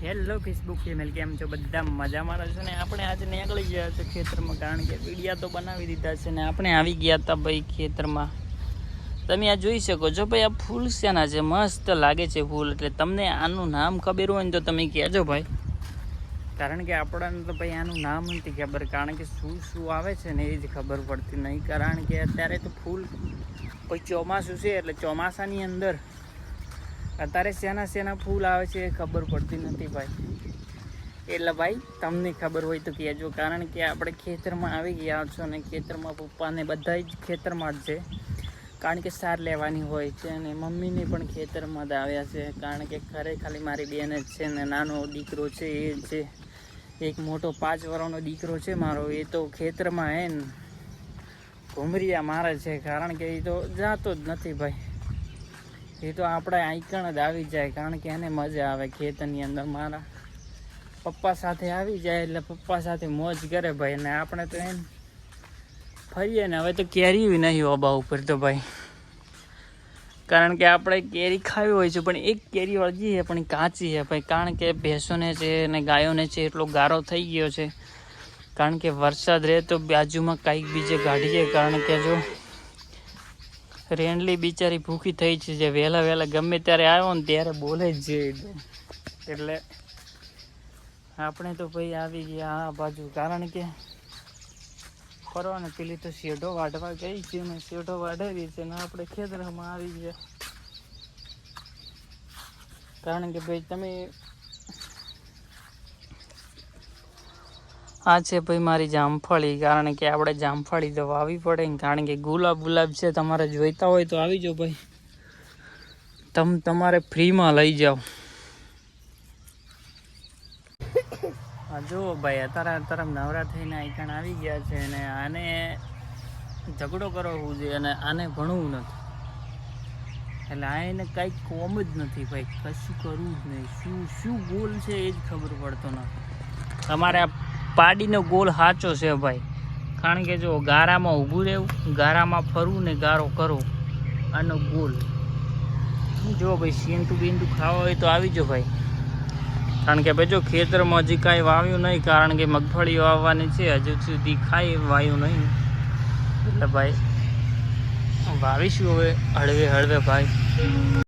Hello Facebook family, કેમ છો? બધા મજામાં છો ને? આપણે આજે નીકળી ગયા છે ખેતરમાં, કારણ કે વિડીયા તો બનાવી દીધા છે ને આપણે આવી ગયા હતા ભાઈ ખેતરમાં. તમે આ જોઈ શકો છો ભાઈ, આ ફૂલ શેના છે, મસ્ત લાગે છે ફૂલ. એટલે તમને આનું નામ ખબર હોય ને તો તમે કહેજો ભાઈ, કારણ કે આપણને તો ભાઈ આનું નામ નથી ખબર, કારણ કે શું શું આવે છે ને એ જ ખબર પડતી નહીં. કારણ કે અત્યારે તો ફૂલ પછી ચોમાસું છે, એટલે ચોમાસાની અંદર અત્યારે શેના ફૂલ આવે છે એ ખબર પડતી નથી ભાઈ. એટલે ભાઈ તમને ખબર હોય તો કહેજો, કારણ કે આપણે ખેતરમાં આવી ગયા છો ને ખેતરમાં પપ્પાને બધા જ ખેતરમાં જ છે, કારણ કે સાર લેવાની હોય છે. અને મમ્મીને પણ ખેતરમાં જ આવ્યા છે, કારણ કે ઘરે ખાલી મારી બેન જ છે ને નાનો દીકરો છે એ છે. એક મોટો 5 વર્ષનો દીકરો છે મારો, એ તો ખેતરમાં હે ને ઘુમરિયા મારે છે, કારણ કે એ તો જાતો જ નથી ભાઈ. એ તો આપણે આઈકણ જ આવી જાય, કારણ કે એને મજા આવે ખેતરની અંદર. મારા પપ્પા સાથે આવી જાય એટલે પપ્પા સાથે મોજ કરે ભાઈ. ને આપણે તો એમ ફરીએ ને હવે તો કેરી નહીં ઓબા ઉપર તો ભાઈ, કારણ કે આપણે કેરી ખાવી હોય છે, પણ એક કેરી વળગી છે પણ કાચી છે ભાઈ. કારણ કે ભેંસોને છે અને ગાયોને છે એટલો ગારો થઈ ગયો છે, કારણ કે વરસાદ રહે તો બાજુમાં કાંઈક બીજે કાઢીએ, કારણ કે જો રેંડલી બિચારી ભૂખી થઈ છે, જે વહેલા ગમે ત્યારે આવ્યો ને ત્યારે બોલે જ છે. એટલે આપણે તો ભાઈ આવી ગયા આ બાજુ, કારણ કે ફરવા ને પેલી તો શેઢો વાઢવા ગઈ છે ને શેઢો વાઢેલી છે ને આપણે ખેતરમાં આવી ગયા. કારણ કે ભાઈ તમે આ છે ભાઈ મારી જામફળી, કારણ કે આપણે જામફળી તો વાવી પડે ને, કારણ કે ગુલાબ છે. તમારે જોઈતા હોય તો આવી જાઓ ભાઈ, તમારે ફ્રીમાં લઈ જાઓ. હા જો ભાઈ, અત્યારે નવરા થઈને આઈકણ આવી ગયા છે અને આને ઝઘડો કરવો જોઈએ અને આને ભણવું નથી, એટલે આ એને કાંઈક કોમ જ નથી ભાઈ, કશું કરવું જ નહીં. શું ગોલ છે એ જ ખબર પડતો નથી. તમારે આ પાડીનો ગોલ સાચો છે ભાઈ, કારણ કે જો ગારામાં ઊભું રહેવું, ગારામાં ફરવું ને ગારો કરવો, આનો ગોલ. જો ભાઈ બીંટું ખાવા હોય તો આવી જાઓ ભાઈ, કારણ કે ભાઈ જો ખેતરમાં હજી કાંઈ વાવ્યું નહીં, કારણ કે મગફળી વાવવાની છે, હજુ સુધી કાંઈ વાવ્યું નહીં. એટલે ભાઈ વાવીશું હવે હળવે ભાઈ.